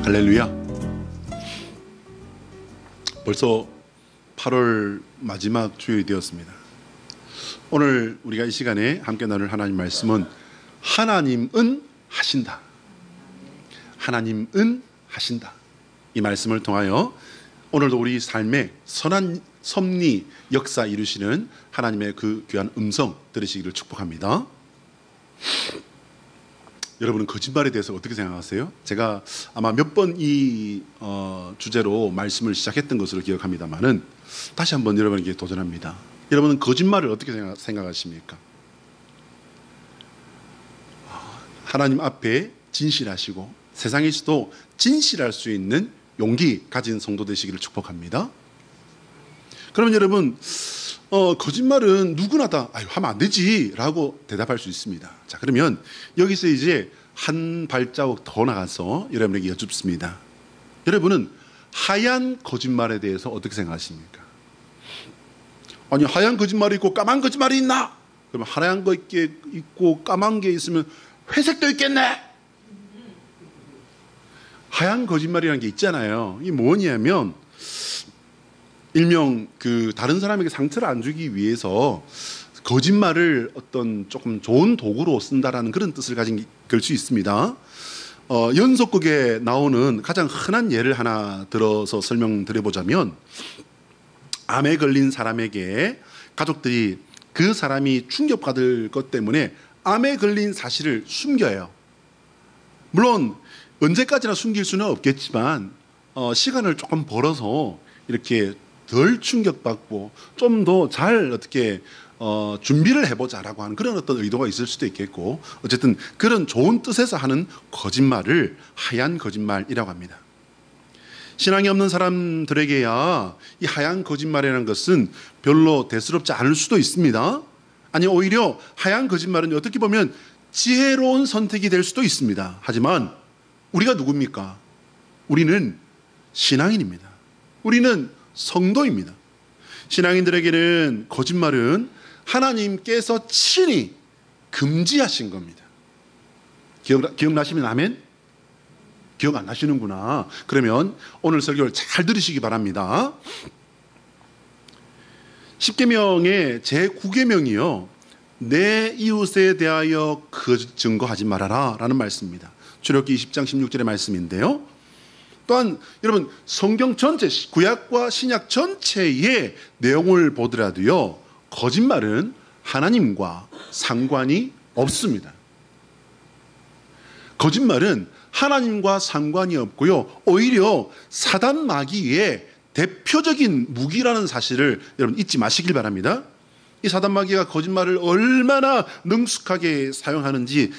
할렐루야. 벌써 8월 마지막 주일이 되었습니다. 오늘 우리가 이 시간에 함께 나눌 하나님 말씀은 하나님은 하신다. 하나님은 하신다. 이 말씀을 통하여 오늘도 우리 삶에 선한 섭리 역사 이루시는 하나님의 그 귀한 음성 들으시기를 축복합니다. 여러분은 거짓말에 대해서 어떻게 생각하세요? 제가 아마 몇 번 이 주제로 말씀을 시작했던 것으로 기억합니다만은 다시 한번 여러분에게 도전합니다. 여러분은 거짓말을 어떻게 생각하십니까? 하나님 앞에 진실하시고 세상에서도 진실할 수 있는 용기 가진 성도 되시기를 축복합니다. 그러면 여러분 거짓말은 누구나 다 하면 안 되지 라고 대답할 수 있습니다. 자, 그러면 여기서 이제 한 발자국 더 나가서 여러분에게 여쭙습니다. 여러분은 하얀 거짓말에 대해서 어떻게 생각하십니까? 아니, 하얀 거짓말이 있고 까만 거짓말이 있나? 그러면 하얀 거 있고 까만 게 있으면 회색도 있겠네? 하얀 거짓말이라는 게 있잖아요. 이게 뭐냐면 일명 다른 사람에게 상처를 안 주기 위해서 거짓말을 어떤 조금 좋은 도구로 쓴다라는 그런 뜻을 가진 걸 수 있습니다. 연속극에 나오는 가장 흔한 예를 하나 들어서 설명드려보자면, 암에 걸린 사람에게 가족들이 그 사람이 충격받을 것 때문에 암에 걸린 사실을 숨겨요. 물론 언제까지나 숨길 수는 없겠지만 시간을 조금 벌어서 이렇게 덜 충격받고 좀 더 잘 어떻게 준비를 해보자라고 하는 그런 어떤 의도가 있을 수도 있겠고, 어쨌든 그런 좋은 뜻에서 하는 거짓말을 하얀 거짓말이라고 합니다. 신앙이 없는 사람들에게야 이 하얀 거짓말이라는 것은 별로 대수롭지 않을 수도 있습니다. 아니, 오히려 하얀 거짓말은 어떻게 보면 지혜로운 선택이 될 수도 있습니다. 하지만 우리가 누굽니까? 우리는 신앙인입니다. 우리는 성도입니다. 신앙인들에게는 거짓말은 하나님께서 친히 금지하신 겁니다. 기억나시면 아멘? 기억 안 나시는구나. 그러면 오늘 설교를 잘 들으시기 바랍니다. 10계명의 제9계명이요, 내 이웃에 대하여 거짓 증거하지 말아라 라는 말씀입니다. 출애굽기 20장 16절의 말씀인데요, 또한 여러분 성경 전체, 구약과 신약 전체의 내용을 보더라도요, 거짓말은 하나님과 상관이 없습니다. 거짓말은 하나님과 상관이 없고요, 오히려 사단 마귀의 대표적인 무기라는 사실을 여러분 잊지 마시길 바랍니다. 이 사단 마귀가 거짓말을 얼마나 능숙하게 사용하는지,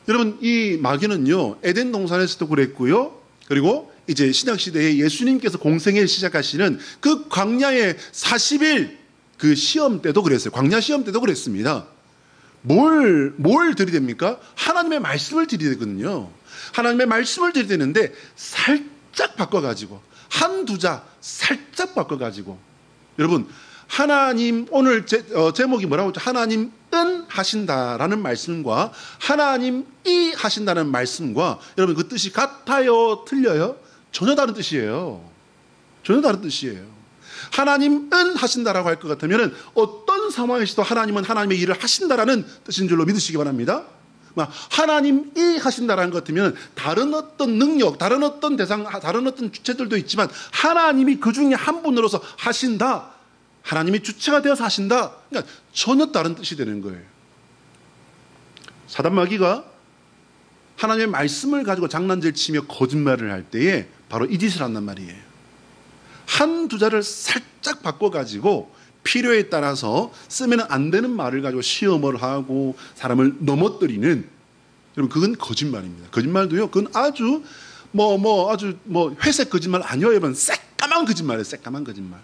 여러분 이 마귀는요 에덴 동산에서도 그랬고요, 그리고 이제 신약시대에 예수님께서 공생애를 시작하시는 그 광야의 40일 그 시험 때도 그랬어요. 광야 시험 때도 그랬습니다. 뭘 들이댑니까? 하나님의 말씀을 들이대거든요. 하나님의 말씀을 들이대는데 살짝 바꿔가지고, 한두 자 살짝 바꿔가지고, 여러분 하나님, 오늘 제목이 뭐라고 했죠? 하나님은 하신다라는 말씀과 하나님이 하신다는 말씀과 여러분 그 뜻이 같아요? 틀려요? 전혀 다른 뜻이에요. 전혀 다른 뜻이에요. 하나님은 하신다라고 할 것 같으면 어떤 상황에서도 하나님은 하나님의 일을 하신다라는 뜻인 줄로 믿으시기 바랍니다. 하나님이 하신다라는 것 같으면 다른 어떤 능력, 다른 어떤 대상, 다른 어떤 주체들도 있지만 하나님이 그 중에 한 분으로서 하신다, 하나님이 주체가 되어서 하신다, 그러니까 전혀 다른 뜻이 되는 거예요. 사단 마귀가 하나님의 말씀을 가지고 장난질 치며 거짓말을 할 때에 바로 이 짓을 한단 말이에요. 한두 자를 살짝 바꿔가지고 필요에 따라서 쓰면 안 되는 말을 가지고 시험을 하고 사람을 넘어뜨리는, 여러분 그건 거짓말입니다. 거짓말도요, 그건 아주 회색 거짓말 아니에요. 여러분 새까만 거짓말이에요. 새까만 거짓말.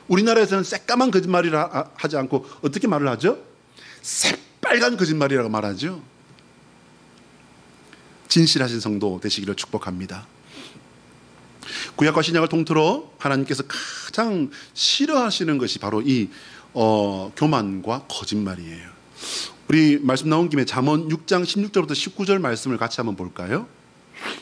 우리나라에서는 새까만 거짓말이라 하지 않고 어떻게 말을 하죠? 새빨간 거짓말이라고 말하죠. 진실하신 성도 되시기를 축복합니다. 구약과 신약을 통틀어 하나님께서 가장 싫어하시는 것이 바로 이 교만과 거짓말이에요. 우리 말씀 나온 김에 잠언 6장 16절부터 19절 말씀을 같이 한번 볼까요?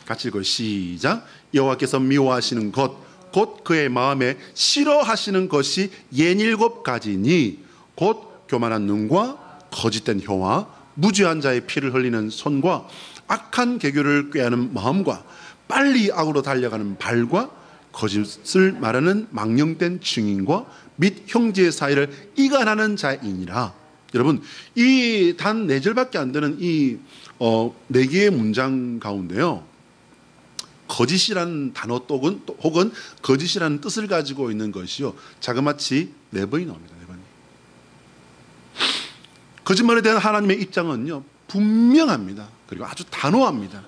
같이 읽어요. 시작. 여호와께서 미워하시는 것 곧 그의 마음에 싫어하시는 것이 67가지니 곧 교만한 눈과 거짓된 혀와 무죄한 자의 피를 흘리는 손과 악한 계교를 꾀하는 마음과 빨리 악으로 달려가는 발과 거짓을 말하는 망령된 증인과 및 형제의 사이를 이간하는 자이니라. 여러분, 이 단 4절밖에 안 되는 이 4개의 문장 가운데요, 거짓이라는 단어 혹은 거짓이라는 뜻을 가지고 있는 것이요, 자그마치 4번이 나옵니다. 4번이. 거짓말에 대한 하나님의 입장은요, 분명합니다. 그리고 아주 단호합니다.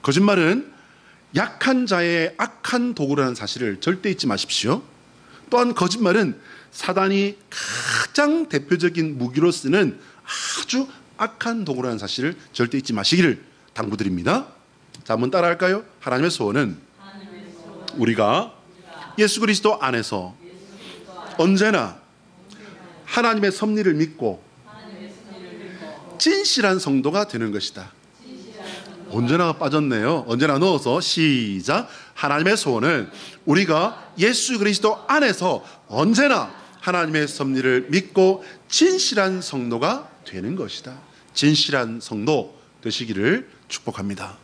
거짓말은 약한 자의 악한 도구라는 사실을 절대 잊지 마십시오. 또한 거짓말은 사단이 가장 대표적인 무기로 쓰는 아주 악한 도구라는 사실을 절대 잊지 마시기를 당부드립니다. 자, 한번 따라할까요? 하나님의 소원은 우리가 예수 그리스도 안에서 언제나 하나님의 섭리를 믿고 진실한 성도가 되는 것이다. 언제나가 빠졌네요. 언제나 넣어서 시작. 하나님의 소원은 우리가 예수 그리스도 안에서 언제나 하나님의 섭리를 믿고 진실한 성도가 되는 것이다. 진실한 성도 되시기를 축복합니다.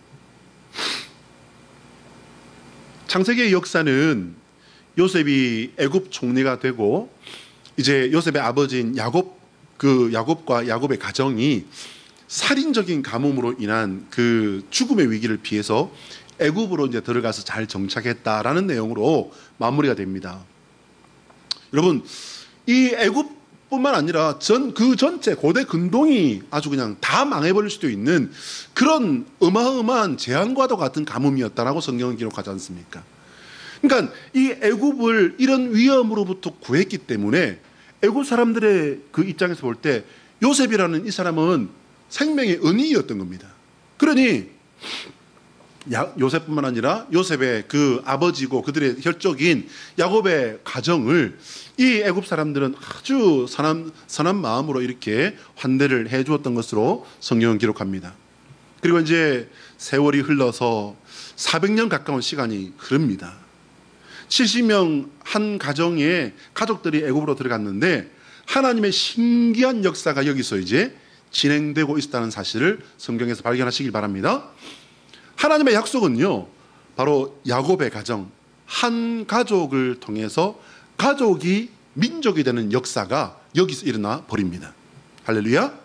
창세기의 역사는 요셉이 애굽 총리가 되고 이제 요셉의 아버지인 야곱과 야곱의 가정이 살인적인 가뭄으로 인한 그 죽음의 위기를 피해서 애굽으로 이제 들어가서 잘 정착했다라는 내용으로 마무리가 됩니다. 여러분, 이 애굽뿐만 아니라 그 전체 고대 근동이 아주 그냥 다 망해버릴 수도 있는 그런 어마어마한 재앙과도 같은 가뭄이었다라고 성경은 기록하지 않습니까? 그러니까 이 애굽을 이런 위험으로부터 구했기 때문에 애굽 사람들의 그 입장에서 볼 때 요셉이라는 이 사람은 생명의 은인이었던 겁니다. 그러니 요셉뿐만 아니라 요셉의 그 아버지고 그들의 혈족인 야곱의 가정을 이 애굽 사람들은 아주 선한 마음으로 이렇게 환대를 해 주었던 것으로 성경은 기록합니다. 그리고 이제 세월이 흘러서 400년 가까운 시간이 흐릅니다. 70명 한 가정에 가족들이 애굽으로 들어갔는데 하나님의 신기한 역사가 여기서 이제 진행되고 있다는 사실을 성경에서 발견하시길 바랍니다. 하나님의 약속은요, 바로 야곱의 가정, 한 가족을 통해서 가족이 민족이 되는 역사가 여기서 일어나 버립니다. 할렐루야.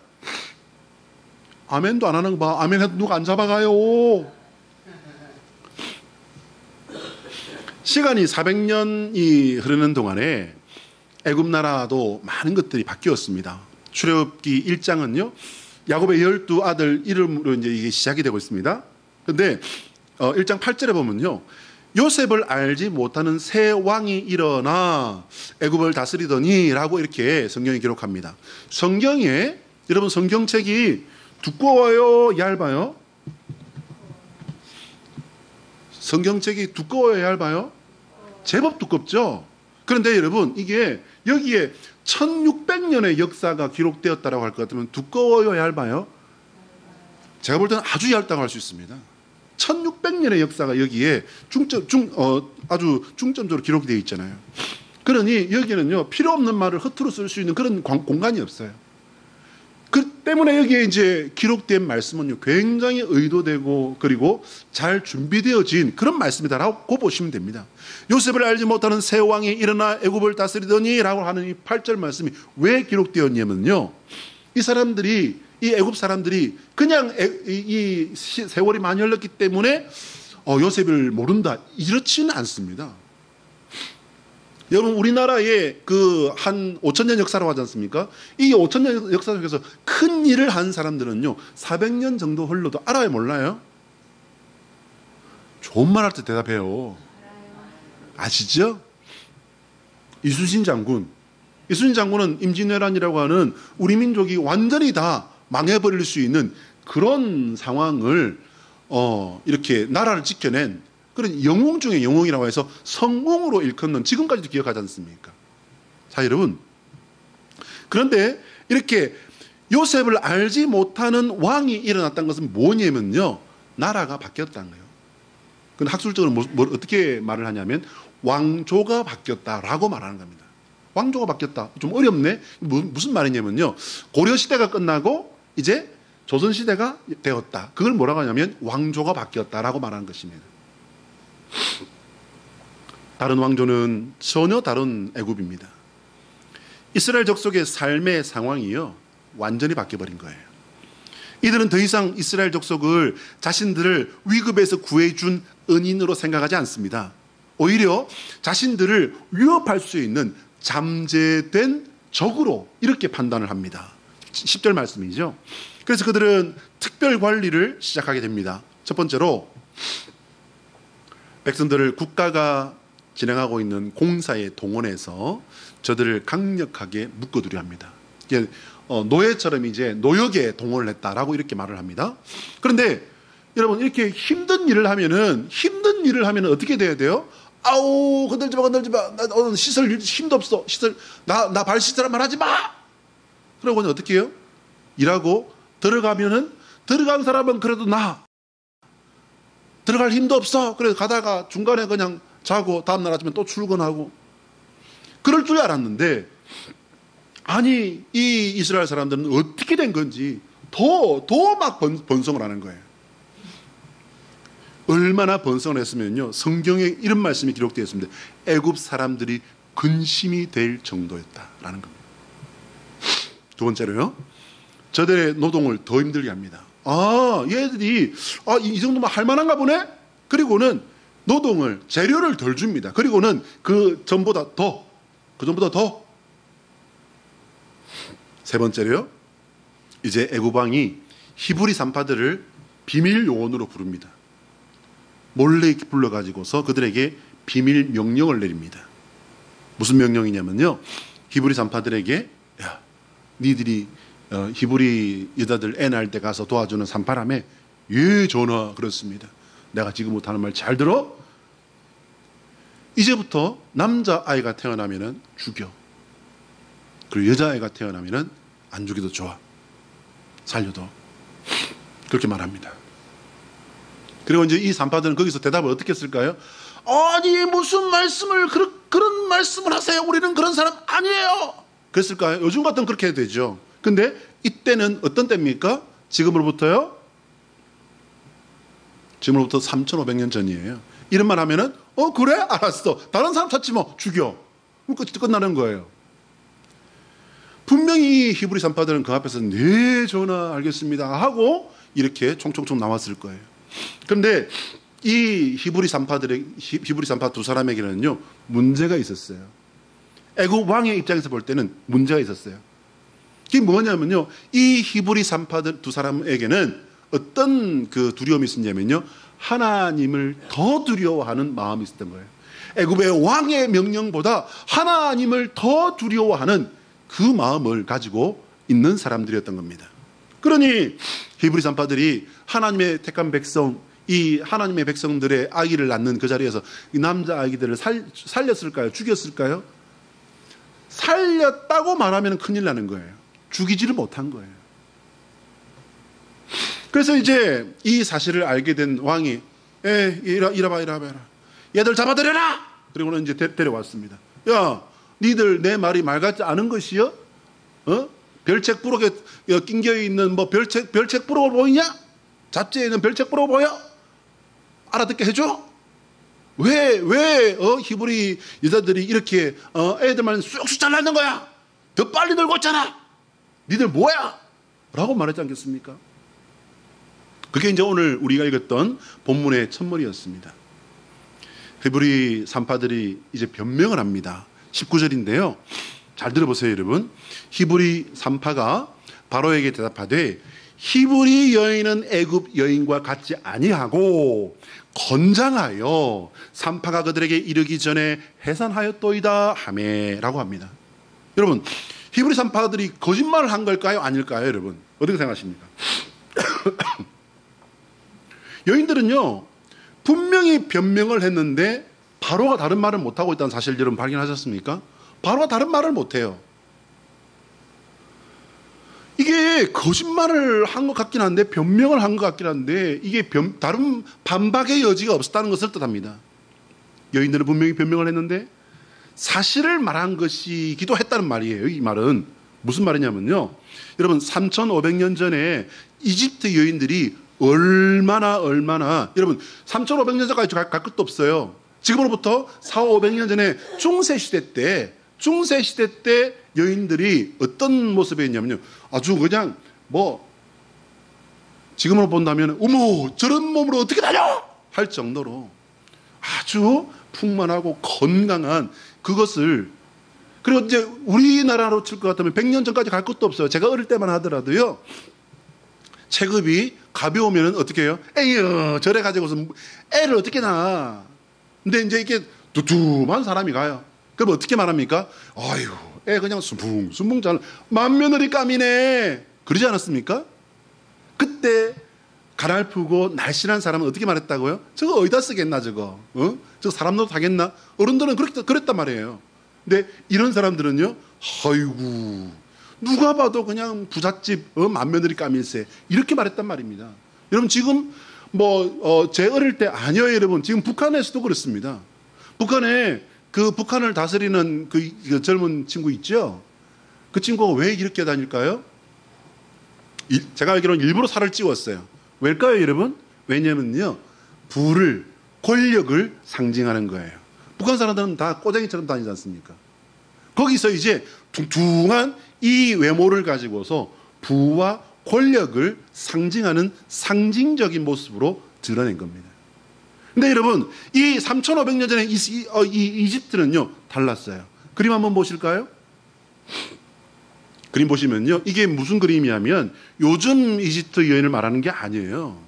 아멘도 안 하는 거 봐. 아멘 해도 누가 안 잡아가요. 시간이 400년이 흐르는 동안에 애굽 나라도 많은 것들이 바뀌었습니다. 출애굽기 1장은요, 야곱의 12아들 이름으로 이제 이게 시작이 되고 있습니다. 그런데 1장 8절에 보면요, 요셉을 알지 못하는 새 왕이 일어나 애굽을 다스리더니라고 이렇게 성경이 기록합니다. 성경에, 여러분, 성경책이 두꺼워요, 얇아요? 성경책이 두꺼워요, 얇아요? 제법 두껍죠? 그런데 여러분, 이게 여기에 1600년의 역사가 기록되었다고 할 것 같으면 두꺼워요, 얇아요? 제가 볼 때는 아주 얇다고 할 수 있습니다. 1600년의 역사가 여기에 아주 중점적으로 기록이 되어 있잖아요. 그러니 여기는요, 필요 없는 말을 허투루 쓸 수 있는 그런 공간이 없어요. 그 때문에 여기에 이제 기록된 말씀은요, 굉장히 의도되고 그리고 잘 준비되어진 그런 말씀이다라고 보시면 됩니다. 요셉을 알지 못하는 새 왕이 일어나 애굽을 다스리더니라고 하는 이 8절 말씀이 왜 기록되었냐면요, 이 애굽 사람들이 그냥 이 세월이 많이 흘렀기 때문에 요셉을 모른다, 이렇지는 않습니다. 여러분, 우리나라의 그 한 5,000년 역사라고 하지 않습니까? 이 5,000년 역사 속에서 큰 일을 한 사람들은요, 400년 정도 흘러도 알아요, 몰라요? 좋은 말 할 때 대답해요. 아시죠? 이순신 장군은 임진왜란이라고 하는 우리 민족이 완전히 다 망해버릴 수 있는 그런 상황을 이렇게 나라를 지켜낸 그런 영웅 중에 영웅이라고 해서 성웅으로 일컫는, 지금까지도 기억하지 않습니까? 자, 여러분, 그런데 이렇게 요셉을 알지 못하는 왕이 일어났다는 것은 뭐냐면요, 나라가 바뀌었다는 거예요. 근데 학술적으로 어떻게 말을 하냐면 왕조가 바뀌었다라고 말하는 겁니다. 왕조가 바뀌었다. 좀 어렵네. 무슨 말이냐면요. 고려 시대가 끝나고 이제 조선 시대가 되었다. 그걸 뭐라고 하냐면 왕조가 바뀌었다라고 말하는 것입니다. 다른 왕조는 전혀 다른 애굽입니다. 이스라엘 족속의 삶의 상황이요. 완전히 바뀌어버린 거예요. 이들은 더 이상 이스라엘 족속을 자신들을 위급에서 구해준 은인으로 생각하지 않습니다. 오히려 자신들을 위협할 수 있는 잠재된 적으로 이렇게 판단을 합니다. 10절 말씀이죠. 그래서 그들은 특별 관리를 시작하게 됩니다. 첫 번째로 백성들을 국가가 진행하고 있는 공사에 동원해서 저들을 강력하게 묶어두려 합니다. 노예처럼 이제 노역에 동원을 했다라고 이렇게 말을 합니다. 그런데 여러분 이렇게 힘든 일을 하면은 어떻게 돼야 돼요? 아우 건들지 마. 나 씻을 힘도 없어. 나 발 씻으란 말 하지 마. 그러고는 어떻게 해요? 일하고 들어가면은 들어간 사람은 그래도 들어갈 힘도 없어. 그래서 가다가 중간에 그냥 자고 다음날 아침에 또 출근하고 그럴 줄 알았는데 아니 이 이스라엘 사람들은 어떻게 된 건지 더 막 번성을 하는 거예요. 얼마나 번성을 했으면요. 성경에 이런 말씀이 기록되어 있습니다. 애굽 사람들이 근심이 될 정도였다라는 겁니다. 두 번째로요. 저들의 노동을 더 힘들게 합니다. 얘들이 이 정도면 할 만한가 보네? 그리고는 노동을 재료를 덜 줍니다. 그리고는 그 전보다 더. 세 번째로요. 이제 애굽 왕이 히브리 산파들을 비밀 요원으로 부릅니다. 몰래 불러가지고서 그들에게 비밀 명령을 내립니다. 무슨 명령이냐면요. 히브리 산파들에게 야, 니들이 히브리 여자들 애 낳을 때 가서 도와주는 산파라며 예 전하 그렇습니다. 내가 지금부터 하는 말 잘 들어? 이제부터 남자아이가 태어나면은 죽여. 그리고 여자아이가 태어나면은 안 죽여도 좋아. 살려도. 그렇게 말합니다. 그리고 이제 이 산파들은 거기서 대답을 어떻게 했을까요? 아니 무슨 말씀을 그런 말씀을 하세요. 우리는 그런 사람 아니에요. 그랬을까요? 요즘 같으면 그렇게 해도 되죠. 근데 이때는 어떤 때입니까? 지금으로부터 3,500년 전이에요. 이런 말 하면은 그래? 알았어. 다른 사람 찾지 뭐. 죽여. 끝나는 거예요. 분명히 히브리 산파들은 그 앞에서 네 전하 알겠습니다 하고 이렇게 총총총 나왔을 거예요. 그런데 이 히브리 산파 두 사람에게는요 문제가 있었어요. 애굽 왕의 입장에서 볼 때는 문제가 있었어요. 그게 뭐냐면요, 이 히브리 산파들 두 사람에게는 어떤 그 두려움이 있었냐면요, 하나님을 더 두려워하는 마음이 있었던 거예요. 애굽의 왕의 명령보다 하나님을 더 두려워하는 그 마음을 가지고 있는 사람들이었던 겁니다. 그러니 히브리 산파들이 하나님의 택한 백성, 이 하나님의 백성들의 아기를 낳는 그 자리에서 이 남자 아기들을 살렸을까요? 죽였을까요? 살렸다고 말하면 큰일 나는 거예요. 죽이지를 못한 거예요. 그래서 이제 이 사실을 알게 된 왕이 이라봐 얘들 잡아들여라. 그리고는 이제 데려왔습니다. 야, 니들 내 말이 말 같지 않은 것이요? 별책 부록에 낑겨 있는 뭐 별책 부록 보이냐? 잡지에 있는 별책 부록 보여? 알아듣게 해줘? 왜 히브리 여자들이 이렇게 애들만 쑥쑥 잘라는 거야? 더 빨리 들고 있잖아. 니들 뭐야? 라고 말하지 않겠습니까? 그게 이제 오늘 우리가 읽었던 본문의 첫머리였습니다. 히브리 산파들이 이제 변명을 합니다. 19절인데요. 잘 들어보세요, 여러분. 히브리 산파가 바로에게 대답하되 히브리 여인은 애굽 여인과 같지 아니하고 건장하여 산파가 그들에게 이르기 전에 해산하였도이다 하매라고 합니다. 여러분, 히브리 산파들이 거짓말을 한 걸까요? 아닐까요? 여러분, 어떻게 생각하십니까? 여인들은요, 분명히 변명을 했는데 바로가 다른 말을 못하고 있다는 사실 여러분 발견하셨습니까? 바로가 다른 말을 못해요. 이게 거짓말을 한 것 같긴 한데, 변명을 한 것 같긴 한데, 이게 다른 반박의 여지가 없었다는 것을 뜻합니다. 여인들은 분명히 변명을 했는데 사실을 말한 것이기도 했다는 말이에요. 이 말은 무슨 말이냐면요, 여러분 3,500년 전에 이집트 여인들이 얼마나 여러분 3,500년 전까지 갈 것도 없어요. 지금으로부터 4,500년 전에 중세시대 때 여인들이 어떤 모습이었냐면요, 아주 그냥 뭐 지금으로 본다면 어머 저런 몸으로 어떻게 다녀 할 정도로 아주 풍만하고 건강한 그것을, 그리고 이제 우리나라로 칠 것 같으면 100년 전까지 갈 것도 없어요. 제가 어릴 때만 하더라도요, 체급이 가벼우면 어떻게 해요? 에휴 저래 가지고서 애를 어떻게 낳아. 근데 이제 이렇게 두툼한 사람이 가요. 그럼 어떻게 말합니까? 아유 애 그냥 수붕수붕 잘 맏며느리 감이네 그러지 않았습니까? 그때 가냘프고 날씬한 사람은 어떻게 말했다고요? 저거 어디다 쓰겠나 저거? 저거 사람 노릇 하겠나? 어른들은 그랬단 말이에요. 근데 이런 사람들은요, 아이고 누가 봐도 그냥 부잣집 맏며느리 감일세 이렇게 말했단 말입니다. 여러분 지금 제 어릴 때 아니에요 여러분. 지금 북한에서도 그렇습니다. 북한에 그 북한을 다스리는 그 젊은 친구 있죠? 그 친구가 왜 이렇게 다닐까요? 제가 알기로는 일부러 살을 찌웠어요. 왜일까요 여러분? 왜냐면요, 부를, 권력을 상징하는 거예요. 북한 사람들은 다 꼬쟁이처럼 다니지 않습니까? 거기서 이제 퉁퉁한 이 외모를 가지고서 부와 권력을 상징하는 상징적인 모습으로 드러낸 겁니다. 근데 여러분 이 3,500년 전에 이 이집트는요 달랐어요. 그림 한번 보실까요? 그림 보시면요, 이게 무슨 그림이냐면 요즘 이집트 여인을 말하는 게 아니에요.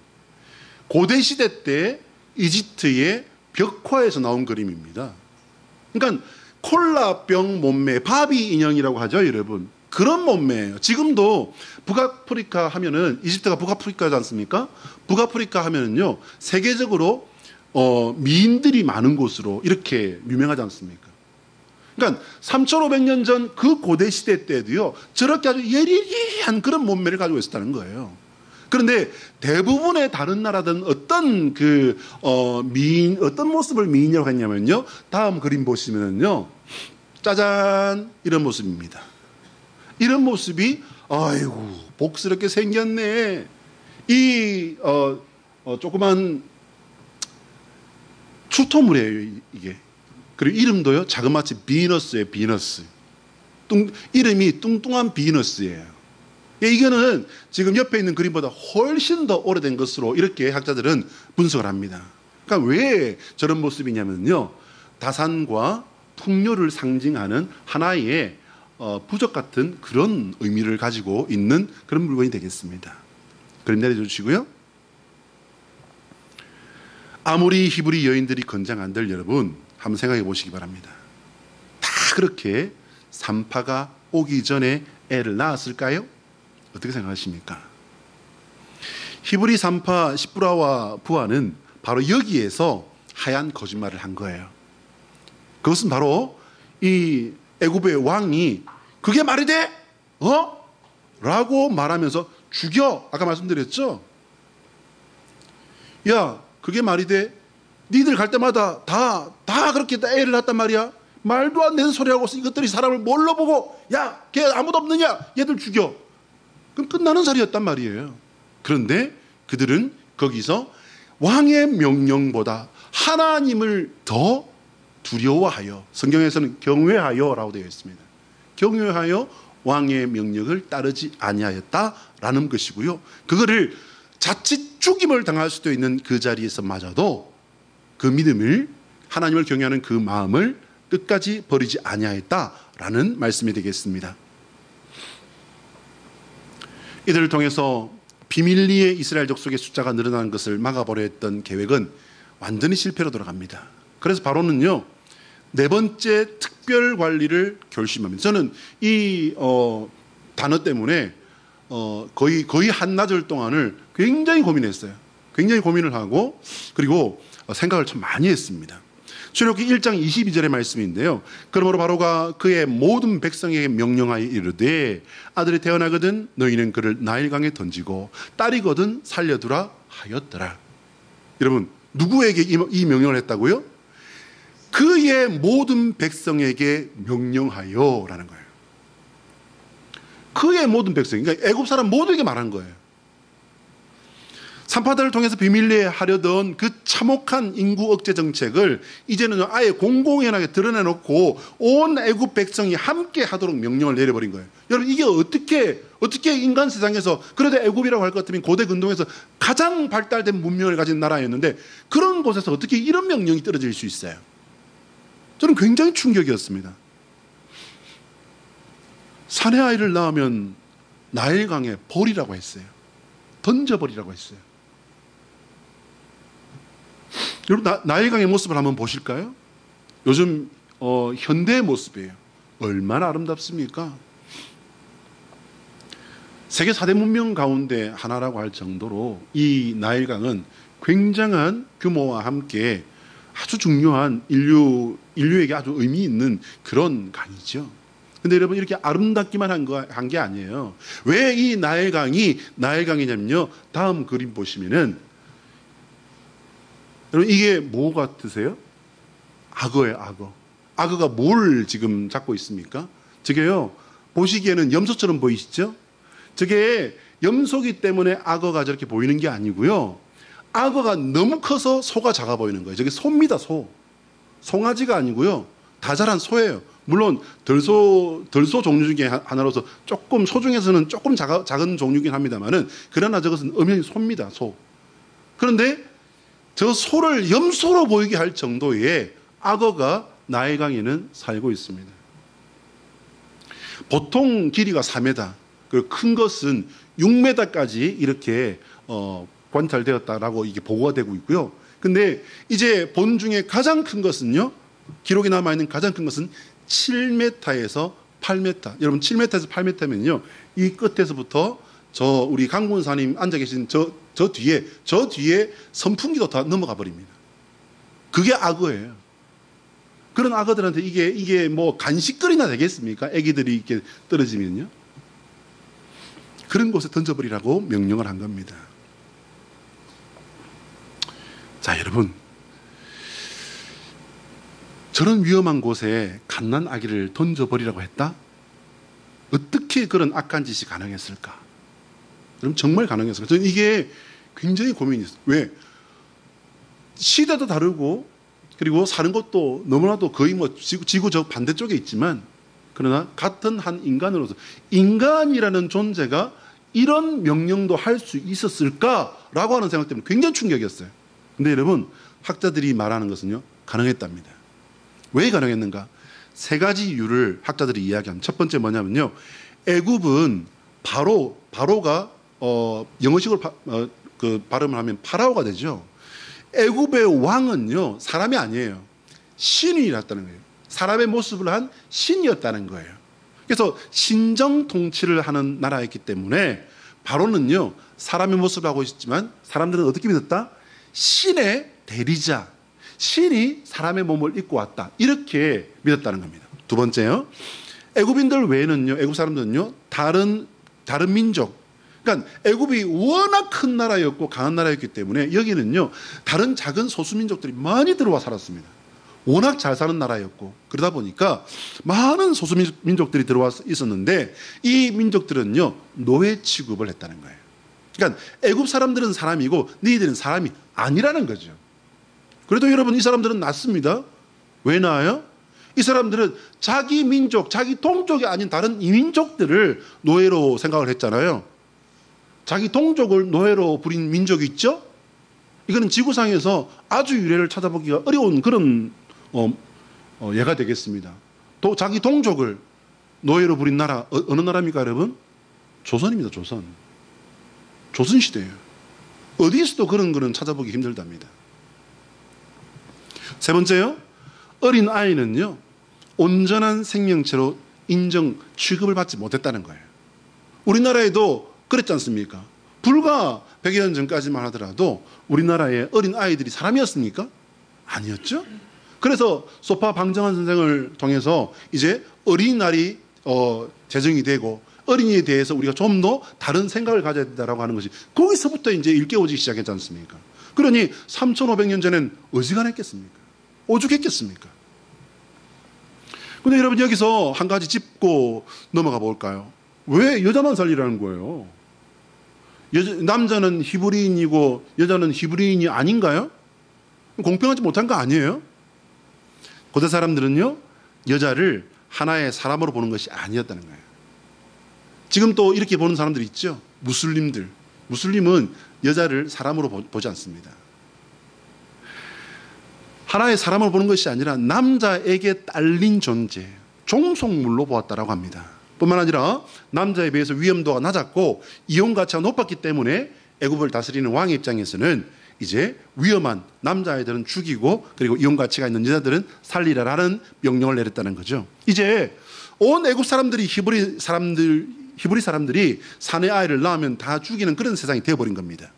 고대 시대 때 이집트의 벽화에서 나온 그림입니다. 그러니까 콜라병 몸매, 바비 인형이라고 하죠 여러분. 그런 몸매예요. 지금도 북아프리카 하면은, 이집트가 북아프리카지 않습니까? 북아프리카 하면은요 세계적으로 미인들이 많은 곳으로 이렇게 유명하지 않습니까? 그러니까 3,500년 전 그 고대 시대 때도요 저렇게 아주 예리한 그런 몸매를 가지고 있었다는 거예요. 그런데 대부분의 다른 나라들은 어떤 어떤 모습을 미인이라고 했냐면요, 다음 그림 보시면은요, 짜잔 이런 모습입니다. 이런 모습이 아이고 복스럽게 생겼네. 이 조그만 추토물이에요 이게. 그리고 이름도요 자그마치 비너스예요. 비너스. 이름이 뚱뚱한 비너스예요. 이거는 지금 옆에 있는 그림보다 훨씬 더 오래된 것으로 이렇게 학자들은 분석을 합니다. 그러니까 왜 저런 모습이냐면요, 다산과 풍요를 상징하는 하나의 부적 같은 그런 의미를 가지고 있는 그런 물건이 되겠습니다. 그림 내려주시고요. 아무리 히브리 여인들이 건장한들 여러분 한번 생각해 보시기 바랍니다. 다 그렇게 산파가 오기 전에 애를 낳았을까요? 어떻게 생각하십니까? 히브리 산파 시브라와 부하는 바로 여기에서 하얀 거짓말을 한 거예요. 그것은 바로 이 애굽의 왕이 그게 말이 돼? 라고 말하면서 죽여. 아까 말씀드렸죠? 야, 그게 말이 돼? 니들 갈 때마다 다 그렇게 애를 낳았단 말이야. 말도 안 되는 소리 하고서 이것들이 사람을 뭘로 보고, 야, 걔 아무도 없느냐? 얘들 죽여. 그럼 끝나는 소리였단 말이에요. 그런데 그들은 거기서 왕의 명령보다 하나님을 더 두려워하여, 성경에서는 경외하여라고 되어 있습니다. 경외하여 왕의 명령을 따르지 아니하였다라는 것이고요. 그거를 자칫 죽임을 당할 수도 있는 그 자리에서마저도 그 믿음을, 하나님을 경외하는 그 마음을 끝까지 버리지 아니하였다라는 말씀이 되겠습니다. 이들을 통해서 비밀리에 이스라엘 족속의 숫자가 늘어나는 것을 막아보려 했던 계획은 완전히 실패로 돌아갑니다. 그래서 바로는요, 네 번째 특별 관리를 결심합니다. 저는 이 단어 때문에 거의 한나절 동안을 굉장히 고민했어요. 굉장히 고민을 하고 그리고 생각을 참 많이 했습니다. 출애굽기 1장 22절의 말씀인데요. 그러므로 바로가 그의 모든 백성에게 명령하여 이르되 아들이 태어나거든 너희는 그를 나일강에 던지고 딸이거든 살려두라 하였더라. 여러분, 누구에게 이 명령을 했다고요? 그의 모든 백성에게 명령하여라는 거예요. 그의 모든 백성, 그러니까 애굽 사람 모두에게 말한 거예요. 산파들을 통해서 비밀리에 하려던 그 참혹한 인구 억제 정책을 이제는 아예 공공연하게 드러내놓고 온 애굽 백성이 함께 하도록 명령을 내려버린 거예요. 여러분, 이게 어떻게 인간 세상에서, 그래도 애굽이라고 할 것 같으면 고대 근동에서 가장 발달된 문명을 가진 나라였는데 그런 곳에서 어떻게 이런 명령이 떨어질 수 있어요? 저는 굉장히 충격이었습니다. 사내 아이를 낳으면 나일강에 버리라고 했어요. 던져버리라고 했어요. 여러분, 나일강의 모습을 한번 보실까요? 요즘 현대의 모습이에요. 얼마나 아름답습니까? 세계 4대 문명 가운데 하나라고 할 정도로 이 나일강은 굉장한 규모와 함께 아주 중요한 인류에게 아주 의미 있는 그런 강이죠. 근데 여러분, 이렇게 아름답기만 한 게 아니에요. 왜 이 나일강이냐면요. 다음 그림 보시면은, 여러분, 이게 뭐 같으세요? 악어예요, 악어. 악어가 뭘 지금 잡고 있습니까? 저게요, 보시기에는 염소처럼 보이시죠? 저게 염소기 때문에 악어가 저렇게 보이는 게 아니고요. 악어가 너무 커서 소가 작아 보이는 거예요. 저게 소입니다, 소. 송아지가 아니고요. 다 자란 소예요. 물론 덜소 종류 중에 하나로서 조금, 소 중에서는 조금 작은 종류긴 합니다만은, 그러나 저것은 엄연히 소입니다, 소. 그런데 저 소를 염소로 보이게 할 정도의 악어가 나일강에는 살고 있습니다. 보통 길이가 4m, 그리고 큰 것은 6m까지 이렇게 관찰되었다라고 이게 보고가 되고 있고요. 근데 이제 본 중에 가장 큰 것은요, 기록이 남아있는 가장 큰 것은 7m에서 8m. 여러분, 7m에서 8m면요, 이 끝에서부터 우리 강군사님 앉아 계신 저 뒤에 선풍기도 다 넘어가 버립니다. 그게 악어예요. 그런 악어들한테 이게 뭐 간식거리나 되겠습니까? 애기들이 이렇게 떨어지면요. 그런 곳에 던져버리라고 명령을 한 겁니다. 자, 여러분, 저런 위험한 곳에 갓난 아기를 던져버리라고 했다? 어떻게 그런 악한 짓이 가능했을까? 그럼 정말 가능했을까? 저는 이게 굉장히 고민이 있어요. 왜? 시대도 다르고, 그리고 사는 것도 너무나도 거의 뭐 지구 저 반대쪽에 있지만, 그러나 같은 한 인간으로서, 인간이라는 존재가 이런 명령도 할 수 있었을까라고 하는 생각 때문에 굉장히 충격이었어요. 근데 여러분, 학자들이 말하는 것은요, 가능했답니다. 왜 가능했는가? 세 가지 이유를 학자들이 이야기합니다. 첫 번째 뭐냐면요, 애굽은 바로가 영어식으로 발음을 하면 파라오가 되죠. 애굽의 왕은요, 사람이 아니에요. 신이었다는 거예요. 사람의 모습을 한 신이었다는 거예요. 그래서 신정 통치를 하는 나라였기 때문에 바로는요, 사람의 모습을 하고 있지만 사람들은 어떻게 믿었다? 신의 대리자, 신이 사람의 몸을 입고 왔다, 이렇게 믿었다는 겁니다. 두 번째요, 애굽인들 외에는요, 애굽 사람들은요, 다른 민족, 그러니까 애굽이 워낙 큰 나라였고 강한 나라였기 때문에 여기는요, 다른 작은 소수민족들이 많이 들어와 살았습니다. 워낙 잘 사는 나라였고, 그러다 보니까 많은 소수민족들이 들어와 있었는데, 이 민족들은요, 노예 취급을 했다는 거예요. 그러니까 애굽 사람들은 사람이고 너희들은 사람이 아니라는 거죠. 그래도 여러분, 이 사람들은 낫습니다. 왜 나아요? 이 사람들은 자기 민족, 자기 동족이 아닌 다른 이민족들을 노예로 생각을 했잖아요. 자기 동족을 노예로 부린 민족이 있죠? 이거는 지구상에서 아주 유래를 찾아보기가 어려운 그런 예가 되겠습니다. 또 자기 동족을 노예로 부린 나라, 어느 나라입니까, 여러분? 조선입니다, 조선. 조선시대예요. 어디에서도 그런 거는 찾아보기 힘들답니다. 세 번째요, 어린 아이는요, 온전한 생명체로 취급을 받지 못했다는 거예요. 우리나라에도 그랬지 않습니까? 불과 100여 년 전까지만 하더라도 우리나라의 어린 아이들이 사람이었습니까? 아니었죠? 그래서 소파 방정환 선생을 통해서 이제 어린이날이 제정이 되고 어린이에 대해서 우리가 좀 더 다른 생각을 가져야 된다라고 하는 것이 거기서부터 이제 일깨워지기 시작했지 않습니까? 그러니 3,500년 전엔 어지간했겠습니까? 오죽했겠습니까? 근데 여러분 여기서 한 가지 짚고 넘어가 볼까요? 왜 여자만 살리라는 거예요? 남자는 히브리인이고 여자는 히브리인이 아닌가요? 공평하지 못한 거 아니에요? 고대 사람들은요, 여자를 하나의 사람으로 보는 것이 아니었다는 거예요. 지금 또 이렇게 보는 사람들이 있죠. 무슬림들. 무슬림은 여자를 사람으로 보지 않습니다. 하나의 사람으로 보는 것이 아니라 남자에게 딸린 존재, 종속물로 보았다라고 합니다. 뿐만 아니라 남자에 비해서 위험도가 낮았고 이용 가치가 높았기 때문에 애굽을 다스리는 왕의 입장에서는 이제 위험한 남자아이들은 죽이고 그리고 이용 가치가 있는 여자들은 살리라라는 명령을 내렸다는 거죠. 이제 온 애굽 사람들이 히브리 사람들이 사내 아이를 낳으면 다 죽이는 그런 세상이 되어버린 겁니다.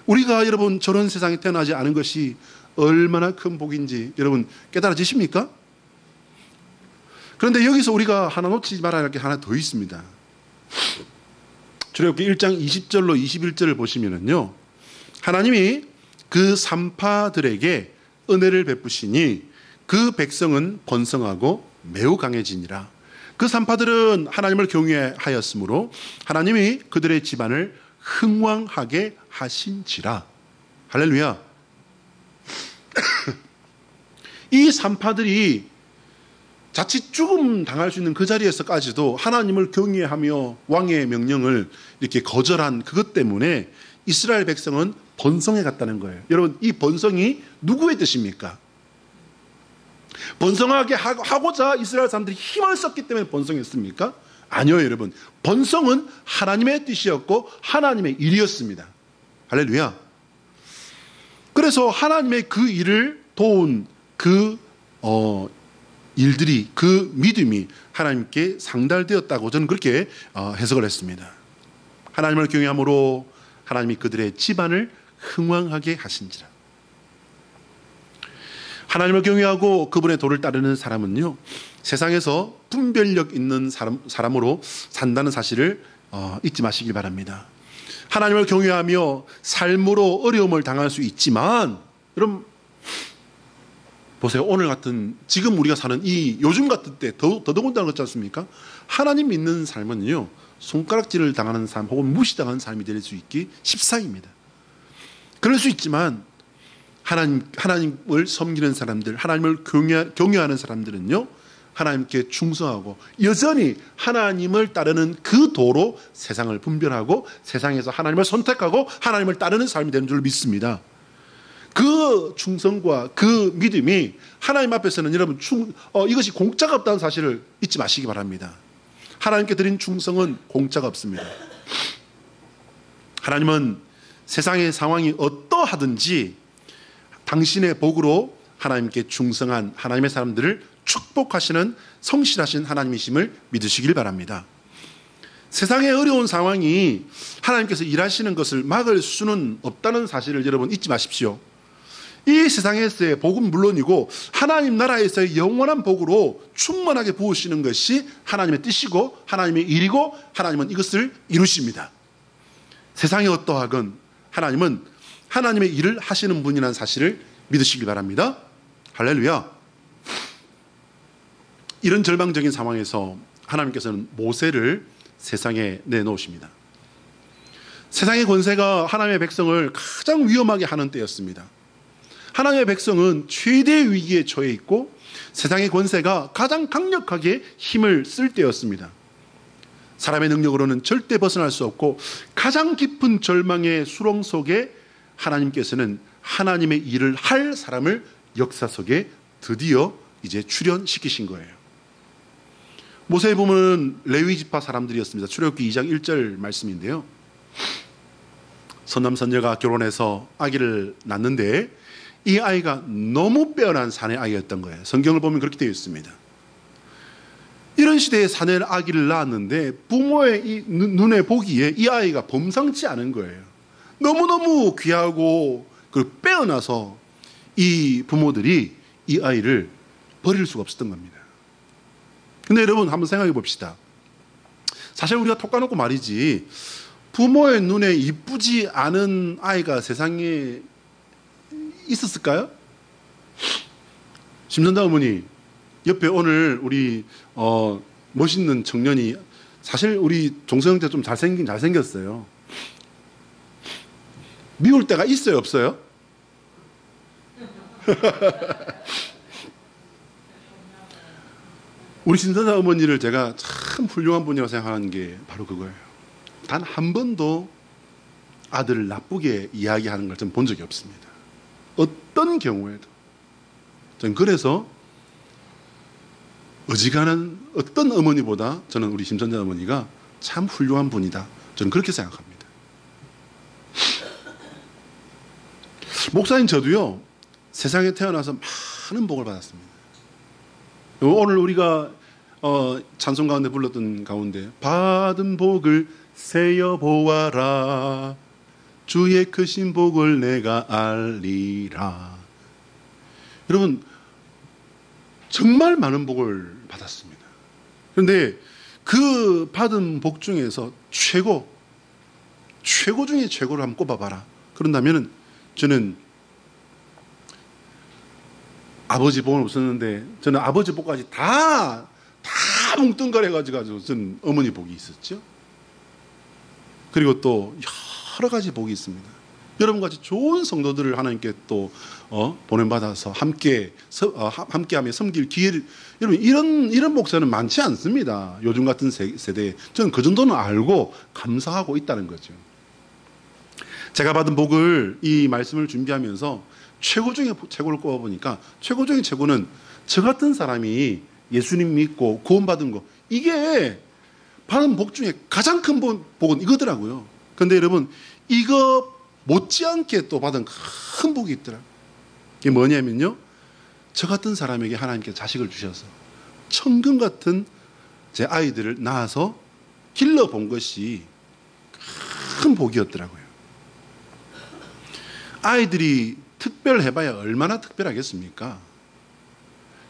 우리가 여러분 저런 세상에 태어나지 않은 것이 얼마나 큰 복인지 여러분 깨달아지십니까? 그런데 여기서 우리가 하나 놓치지 말아야 할 게 하나 더 있습니다. 출애굽기 1장 20절로 21절을 보시면은요, 하나님이 그 산파들에게 은혜를 베푸시니 그 백성은 번성하고 매우 강해지니라. 그 산파들은 하나님을 경외하였으므로 하나님이 그들의 집안을 흥왕하게 하신지라. 할렐루야. 이 산파들이 자칫 죽음 당할 수 있는 그 자리에서까지도 하나님을 경외하며 왕의 명령을 이렇게 거절한 그것 때문에 이스라엘 백성은 번성해 갔다는 거예요. 여러분, 이 번성이 누구의 뜻입니까? 번성하게 하고자 이스라엘 사람들이 힘을 썼기 때문에 번성했습니까? 아니요, 여러분. 번성은 하나님의 뜻이었고 하나님의 일이었습니다. 할렐루야. 그래서 하나님의 그 일을 도운 그 일들이, 그 믿음이 하나님께 상달되었다고 저는 그렇게 해석을 했습니다. 하나님을 경외함으로 하나님이 그들의 집안을 흥왕하게 하신지라. 하나님을 경외하고 그분의 도를 따르는 사람은요, 세상에서 분별력 있는 사람으로 산다는 사실을 잊지 마시길 바랍니다. 하나님을 경외하며 삶으로 어려움을 당할 수 있지만, 여러분 보세요. 오늘 같은, 지금 우리가 사는 이 요즘 같은 때 더더군다나 그렇지 않습니까? 하나님 믿는 삶은요, 손가락질을 당하는 삶 혹은 무시당하는 삶이 될 수 있기 십상입니다. 그럴 수 있지만 하나님을 섬기는 사람들, 하나님을 경외하는 사람들은요, 하나님께 충성하고 여전히 하나님을 따르는 그 도로 세상을 분별하고 세상에서 하나님을 선택하고 하나님을 따르는 삶이 되는 줄 믿습니다. 그 충성과 그 믿음이 하나님 앞에서는 여러분 이것이 공짜가 없다는 사실을 잊지 마시기 바랍니다. 하나님께 드린 충성은 공짜가 없습니다. 하나님은 세상의 상황이 어떠하든지 당신의 복으로 하나님께 충성한 하나님의 사람들을 축복하시는 성실하신 하나님이심을 믿으시길 바랍니다. 세상의 어려운 상황이 하나님께서 일하시는 것을 막을 수는 없다는 사실을 여러분 잊지 마십시오. 이 세상에서의 복은 물론이고 하나님 나라에서의 영원한 복으로 충만하게 부으시는 것이 하나님의 뜻이고 하나님의 일이고 하나님은 이것을 이루십니다. 세상이 어떠하건 하나님은 하나님의 일을 하시는 분이라는 사실을 믿으시길 바랍니다. 할렐루야. 이런 절망적인 상황에서 하나님께서는 모세를 세상에 내놓으십니다. 세상의 권세가 하나님의 백성을 가장 위험하게 하는 때였습니다. 하나님의 백성은 최대의 위기에 처해 있고 세상의 권세가 가장 강력하게 힘을 쓸 때였습니다. 사람의 능력으로는 절대 벗어날 수 없고 가장 깊은 절망의 수렁 속에 하나님께서는 하나님의 일을 할 사람을 역사 속에 드디어 이제 출현시키신 거예요. 모세의 부모는 레위 지파 사람들이었습니다. 출애굽기 2장 1절 말씀인데요. 선남 선녀가 결혼해서 아기를 낳는데 이 아이가 너무 빼어난 사내 아이였던 거예요. 성경을 보면 그렇게 되어 있습니다. 이런 시대에 사내 아기를 낳았는데 부모의 이 눈에 보기에 이 아이가 범상치 않은 거예요. 너무너무 귀하고 그리고 빼어나서 이 부모들이 이 아이를 버릴 수가 없었던 겁니다. 근데 여러분 한번 생각해 봅시다. 사실 우리가 톡 까놓고 말이지, 부모의 눈에 이쁘지 않은 아이가 세상에 있었을까요? 심선자 어머니 옆에 오늘 우리 멋있는 청년이, 사실 우리 종서형제 좀 잘생겼어요. 미울 때가 있어요, 없어요? 우리 신선자 어머니를 제가 참 훌륭한 분이라고 생각하는 게 바로 그거예요. 단 한 번도 아들을 나쁘게 이야기하는 걸 전 본 적이 없습니다. 어떤 경우에도. 전 그래서 어지간한 어떤 어머니보다 저는 우리 심선자 어머니가 참 훌륭한 분이다, 저는 그렇게 생각합니다. 목사님 저도요, 세상에 태어나서 많은 복을 받았습니다. 오늘 우리가 찬송 가운데 불렀던 가운데, 받은 복을 세어 보아라, 주의 크신 복을 내가 알리라. 여러분 정말 많은 복을 받았습니다. 그런데 그 받은 복 중에서 최고 중에 최고를 한번 꼽아봐라 그런다면, 저는 아버지 복은 없었는데, 저는 아버지 복까지 다 뭉뚱그려가지고 저는 어머니 복이 있었죠. 그리고 또 여러 가지 복이 있습니다. 여러분같이 좋은 성도들을 하나님께 또 보냄받아서 함께하며 섬길 기회를, 여러분 이런 목사는 많지 않습니다. 요즘 같은 세대에. 저는 그 정도는 알고 감사하고 있다는 거죠. 제가 받은 복을, 이 말씀을 준비하면서 최고 중에 최고를 꼽아보니까, 최고 중에 최고는 저 같은 사람이 예수님 믿고 구원받은 거, 이게 받은 복 중에 가장 큰 복은 이거더라고요. 그런데 여러분, 이거 못지않게 또 받은 큰 복이 있더라고요. 이게 뭐냐면요, 저 같은 사람에게 하나님께서 자식을 주셔서 천금 같은 제 아이들을 낳아서 길러본 것이 큰 복이었더라고요. 아이들이 특별해봐야 얼마나 특별하겠습니까?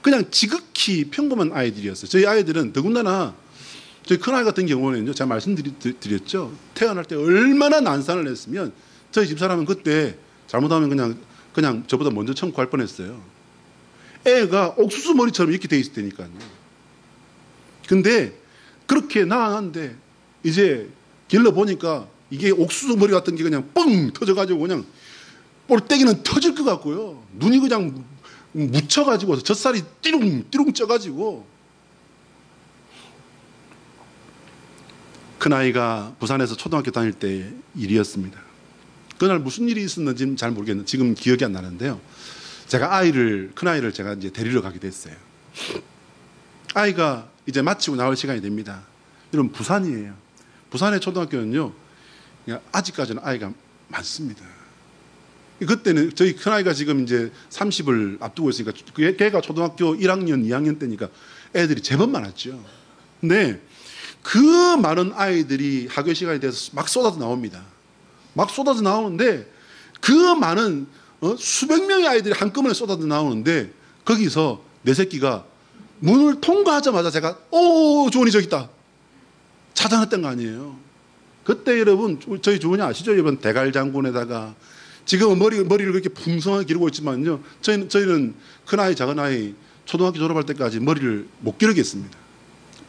그냥 지극히 평범한 아이들이었어요. 저희 아이들은 더군다나 저희 큰아이 같은 경우는요, 제가 말씀드렸죠. 태어날 때 얼마나 난산을 했으면 저희 집사람은 그때 잘못하면 그냥 저보다 먼저 청구할 뻔했어요. 애가 옥수수 머리처럼 이렇게 돼 있을 테니까요. 근데 그렇게 낳았는데 이제 길러보니까 이게 옥수수 머리 같은 게 그냥 뻥 터져가지고 그냥 볼때기는 터질 것 같고요. 눈이 그냥 묻혀가지고 젖살이 띠룽 쪄가지고. 큰아이가 부산에서 초등학교 다닐 때 일이었습니다. 그날 무슨 일이 있었는지는 잘 모르겠는데 지금 기억이 안 나는데요. 제가 큰아이를 제가 이제 데리러 가게 됐어요. 아이가 이제 마치고 나올 시간이 됩니다. 여러분, 부산이에요. 부산의 초등학교는요, 아직까지는 아이가 많습니다. 그때는 저희 큰아이가 지금 이제 30을 앞두고 있으니까, 걔가 초등학교 1학년, 2학년 때니까 애들이 제법 많았죠. 근데 그 많은 아이들이 학교 시간이 돼서 막 쏟아져 나옵니다. 막 쏟아져 나오는데, 그 많은 수백 명의 아이들이 한꺼번에 쏟아져 나오는데, 거기서 내 새끼가 문을 통과하자마자 제가 조은이 저기 있다 찾아냈던 거 아니에요. 그때 여러분, 저희 조은이 아시죠? 여러분, 대갈장군에다가 지금은 머리를 그렇게 풍성하게 기르고 있지만요, 저희는 큰아이 작은아이 초등학교 졸업할 때까지 머리를 못 기르겠습니다.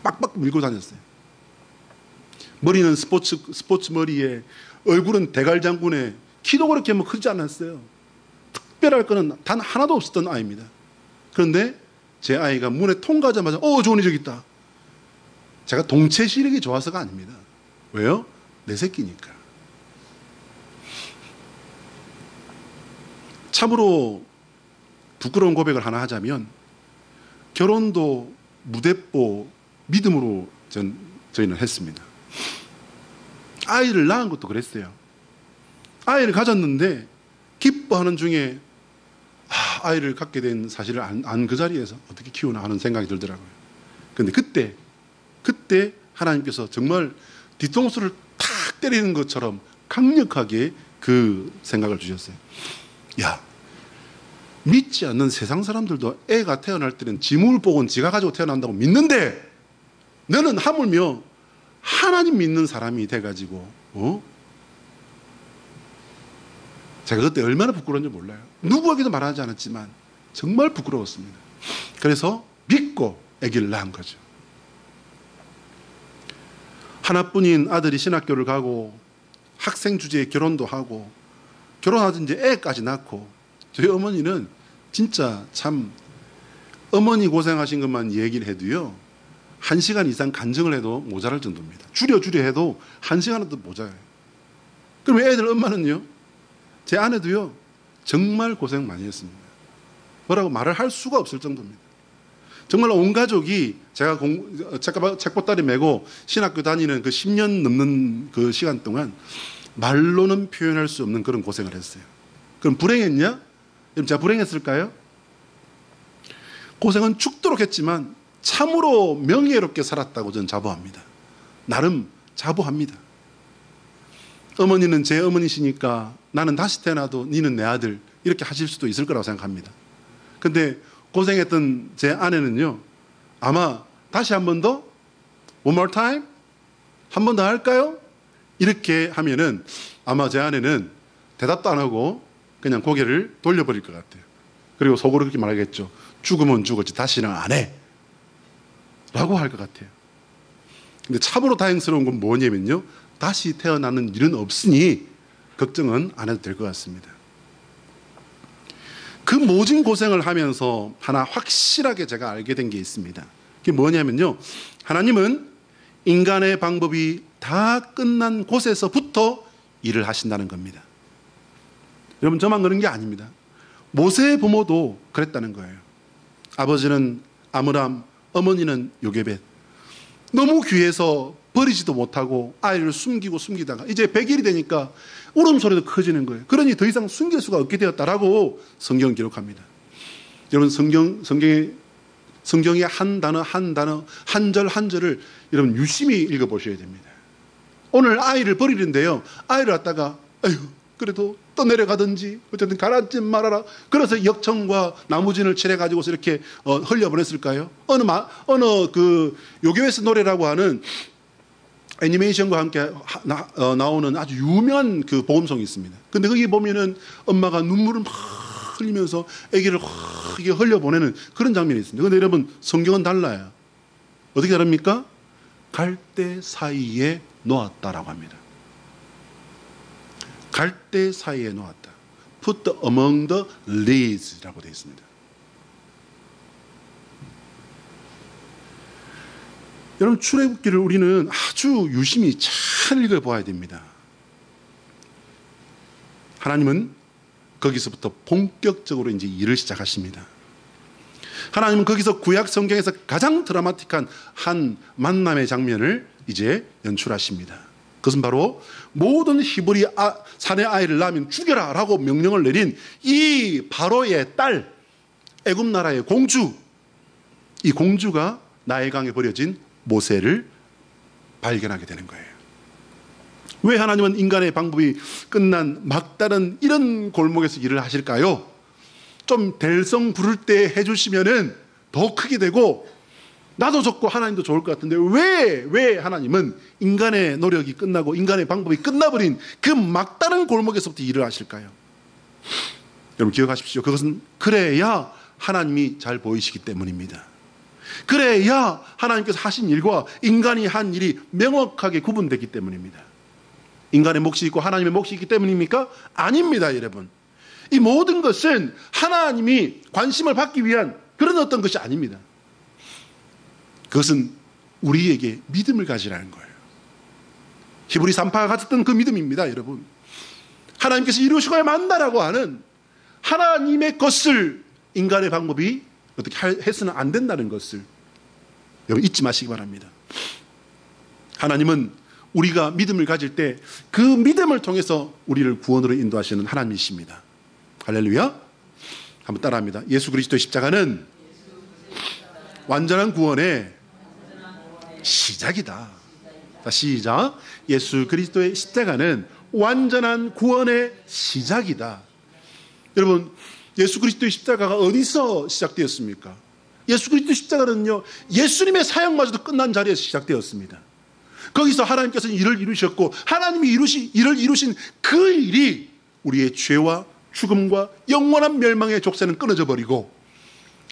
빡빡 밀고 다녔어요. 머리는 스포츠 머리에, 얼굴은 대갈장군에, 키도 그렇게 뭐 크지 않았어요. 특별할 거는 단 하나도 없었던 아이입니다. 그런데 제 아이가 문에 통과하자마자 조은이 저기 있다. 제가 동체 시력이 좋아서가 아닙니다. 왜요? 내 새끼니까. 참으로 부끄러운 고백을 하나 하자면, 결혼도 무대뽀 믿음으로 저희는 했습니다. 아이를 낳은 것도 그랬어요. 아이를 가졌는데 기뻐하는 중에 아이를 갖게 된 사실을 안 그 자리에서 어떻게 키우나 하는 생각이 들더라고요. 그런데 그때 하나님께서 정말 뒤통수를 탁 때리는 것처럼 강력하게 그 생각을 주셨어요. 야, 믿지 않는 세상 사람들도 애가 태어날 때는 지물 복은 지가 가지고 태어난다고 믿는데 너는 하물며 하나님 믿는 사람이 돼가지고 제가 그때 얼마나 부끄러운지 몰라요. 누구에게도 말하지 않았지만 정말 부끄러웠습니다. 그래서 믿고 아기를 낳은 거죠. 하나뿐인 아들이 신학교를 가고 학생 주제에 결혼도 하고 결혼하던 이제 애까지 낳고 저희 어머니는 진짜 참 어머니 고생하신 것만 얘기를 해도요 1시간 이상 간증을 해도 모자랄 정도입니다. 줄여 해도 1시간은 모자라요. 그러면 애들 엄마는요 제 아내도요 정말 고생 많이 했습니다. 뭐라고 말을 할 수가 없을 정도입니다. 정말 온 가족이 제가 책보따리 메고 신학교 다니는 그 10년 넘는 그 시간 동안 말로는 표현할 수 없는 그런 고생을 했어요. 그럼 불행했냐? 그럼 제가 불행했을까요? 고생은 죽도록 했지만 참으로 명예롭게 살았다고 저는 자부합니다. 나름 자부합니다. 어머니는 제 어머니시니까 나는 다시 태어나도 니는 내 아들 이렇게 하실 수도 있을 거라고 생각합니다. 근데 고생했던 제 아내는요 아마 다시 한 번 더 one more time 한 번 더 할까요? 이렇게 하면은 아마 제 아내는 대답도 안 하고 그냥 고개를 돌려버릴 것 같아요. 그리고 속으로 그렇게 말하겠죠. 죽으면 죽었지 다시는 안 해 라고 할 것 같아요. 근데 참으로 다행스러운 건 뭐냐면요 다시 태어나는 일은 없으니 걱정은 안 해도 될 것 같습니다. 그 모진 고생을 하면서 하나 확실하게 제가 알게 된 게 있습니다. 그게 뭐냐면요 하나님은 인간의 방법이 다 끝난 곳에서부터 일을 하신다는 겁니다. 여러분 저만 그런 게 아닙니다. 모세의 부모도 그랬다는 거예요. 아버지는 아므람, 어머니는 요게벳. 너무 귀해서 버리지도 못하고 아이를 숨기다가 이제 100일이 되니까 울음소리도 커지는 거예요. 그러니 더 이상 숨길 수가 없게 되었다라고 성경은 기록합니다. 여러분 성경의 한 단어 한 절 한 절을 여러분 유심히 읽어보셔야 됩니다. 오늘 아이를 버리는데요. 아이를 갖다가 아유 그래도 떠내려가든지 어쨌든 가라앉지 말아라. 그래서 역청과 나무진을 칠해가지고서 이렇게 흘려보냈을까요? 어느 그 요괴웨스 노래라고 하는 애니메이션과 함께 나오는 아주 유명한 그 복음송이 있습니다. 근데 거기 보면은 엄마가 눈물을 막 흘리면서 아기를 확 흘려보내는 그런 장면이 있습니다. 근데 여러분 성경은 달라요. 어떻게 다릅니까? 갈대 사이에 놓았다라고 합니다. 갈대 사이에 놓았다. Put among the reeds라고 되어 있습니다. 여러분 출애굽기를 우리는 아주 유심히 잘 읽어봐야 됩니다. 하나님은 거기서부터 본격적으로 이제 일을 시작하십니다. 하나님은 거기서 구약 성경에서 가장 드라마틱한 한 만남의 장면을 이제 연출하십니다. 그것은 바로 모든 히브리 사내 아이를 낳으면 죽여라 라고 명령을 내린 이 바로의 딸 애굽 나라의 공주, 이 공주가 나일강에 버려진 모세를 발견하게 되는 거예요. 왜 하나님은 인간의 방법이 끝난 막다른 이런 골목에서 일을 하실까요? 좀 될성 부를 때 해주시면은 더 크게 되고 나도 좋고 하나님도 좋을 것 같은데 왜 하나님은 인간의 노력이 끝나고 인간의 방법이 끝나버린 그 막다른 골목에서부터 일을 하실까요? 여러분 기억하십시오. 그것은 그래야 하나님이 잘 보이시기 때문입니다. 그래야 하나님께서 하신 일과 인간이 한 일이 명확하게 구분되기 때문입니다. 인간의 몫이 있고 하나님의 몫이 있기 때문입니까? 아닙니다, 여러분. 이 모든 것은 하나님이 관심을 받기 위한 그런 어떤 것이 아닙니다. 그것은 우리에게 믿음을 가지라는 거예요. 히브리 산파가 가졌던 그 믿음입니다, 여러분. 하나님께서 이루시고야 만다라고 하는 하나님의 것을 인간의 방법이 어떻게 해서는 안 된다는 것을 여러분 잊지 마시기 바랍니다. 하나님은 우리가 믿음을 가질 때 그 믿음을 통해서 우리를 구원으로 인도하시는 하나님이십니다. 할렐루야. 한번 따라합니다. 예수 그리스도의 십자가는 완전한 구원의 시작이다. 자, 시작. 예수 그리스도의 십자가는 완전한 구원의 시작이다. 여러분 예수 그리스도의 십자가가 어디서 시작되었습니까? 예수 그리스도의 십자가는요, 예수님의 사역마저도 끝난 자리에서 시작되었습니다. 거기서 하나님께서는 일을 이루셨고, 하나님이 일을 이루신 그 일이 우리의 죄와 죽음과 영원한 멸망의 족쇄는 끊어져 버리고,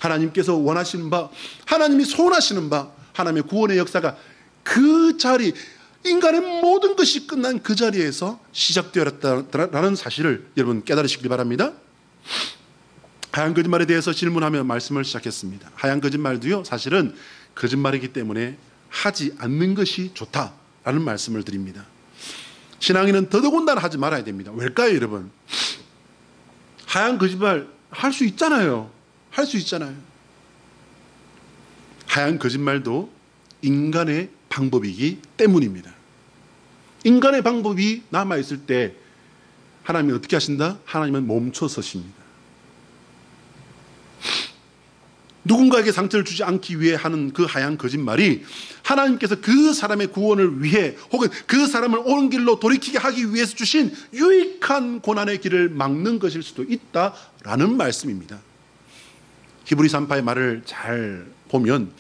하나님께서 원하시는 바, 하나님이 소원하시는 바, 하나님의 구원의 역사가 그 자리, 인간의 모든 것이 끝난 그 자리에서 시작되었다라는 사실을 여러분 깨달으시길 바랍니다. 하얀 거짓말에 대해서 질문하며 말씀을 시작했습니다. 하얀 거짓말도요, 사실은 거짓말이기 때문에 하지 않는 것이 좋다라는 말씀을 드립니다. 신앙인은 더더군다나 하지 말아야 됩니다. 왜일까요, 여러분? 하얀 거짓말 할 수 있잖아요. 할 수 있잖아요. 하얀 거짓말도 인간의 방법이기 때문입니다. 인간의 방법이 남아있을 때 하나님이 어떻게 하신다? 하나님은 멈춰서십니다. 누군가에게 상처를 주지 않기 위해 하는 그 하얀 거짓말이 하나님께서 그 사람의 구원을 위해 혹은 그 사람을 옳은 길로 돌이키게 하기 위해서 주신 유익한 고난의 길을 막는 것일 수도 있다라는 말씀입니다. 히브리서 3파의 말을 잘 보면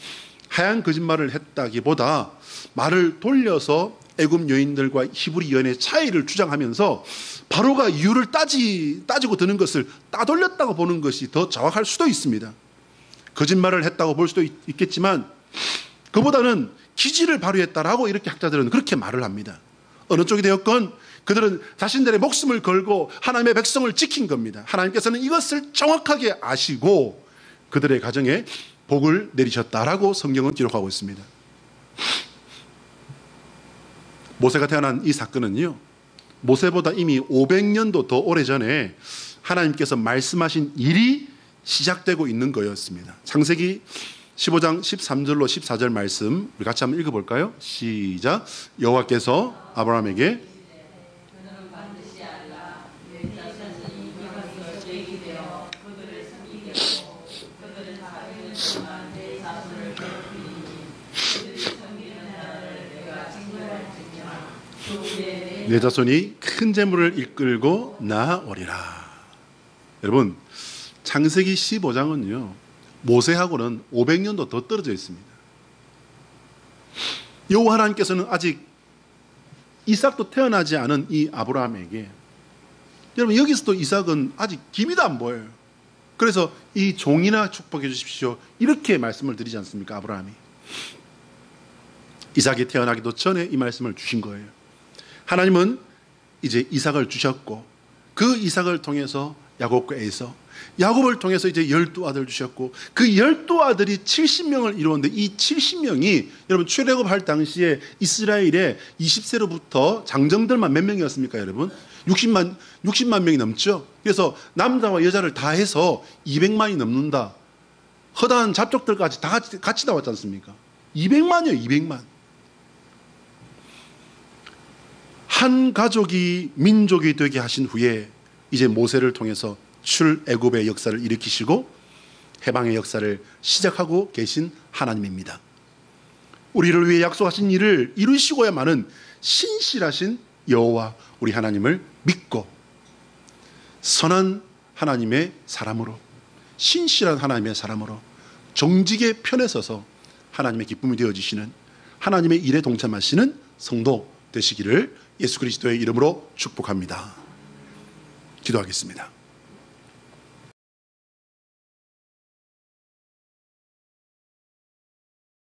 하얀 거짓말을 했다기보다 말을 돌려서 애굽 여인들과 히브리 여인의 차이를 주장하면서 바로가 이유를 따지고 드는 것을 따돌렸다고 보는 것이 더 정확할 수도 있습니다. 거짓말을 했다고 볼 수도 있겠지만 그보다는 기지를 발휘했다라고 이렇게 학자들은 그렇게 말을 합니다. 어느 쪽이 되었건 그들은 자신들의 목숨을 걸고 하나님의 백성을 지킨 겁니다. 하나님께서는 이것을 정확하게 아시고 그들의 가정에 복을 내리셨다라고 성경은 기록하고 있습니다. 모세가 태어난 이 사건은요, 모세보다 이미 500년도 더 오래전에 하나님께서 말씀하신 일이 시작되고 있는 거였습니다. 창세기 15장 13절로 14절 말씀 우리 같이 한번 읽어볼까요? 시작. 여호와께서 아브라함에게 내 자손이 큰 재물을 이끌고 나오리라. 여러분, 창세기 15장은요 모세하고는 500년도 더 떨어져 있습니다. 여호와 하나님께서는 아직 이삭도 태어나지 않은 이 아브라함에게, 여러분 여기서도 이삭은 아직 기미도 안 보여요. 그래서 이 종이나 축복해 주십시오 이렇게 말씀을 드리지 않습니까? 아브라함이 이삭이 태어나기도 전에 이 말씀을 주신 거예요. 하나님은 이제 이삭을 주셨고 그 이삭을 통해서 야곱과 에서, 야곱을 통해서 이제 12아들 주셨고 그 12아들이 70명을 이루었는데 이 70명이 여러분 출애굽할 당시에 이스라엘의 20세로부터 장정들만 몇 명이었습니까? 여러분 60만 명이 넘죠. 그래서 남자와 여자를 다 해서 200만이 넘는다. 허다한 잡족들까지 다 같이 나왔지 않습니까? 200만이요 200만. 한 가족이 민족이 되게 하신 후에 이제 모세를 통해서 출애굽의 역사를 일으키시고 해방의 역사를 시작하고 계신 하나님입니다. 우리를 위해 약속하신 일을 이루시고야만은 신실하신 여호와 우리 하나님을 믿고 선한 하나님의 사람으로, 신실한 하나님의 사람으로 정직의 편에 서서 하나님의 기쁨이 되어지시는, 하나님의 일에 동참하시는 성도 되시기를 예수 그리스도의 이름으로 축복합니다. 기도하겠습니다.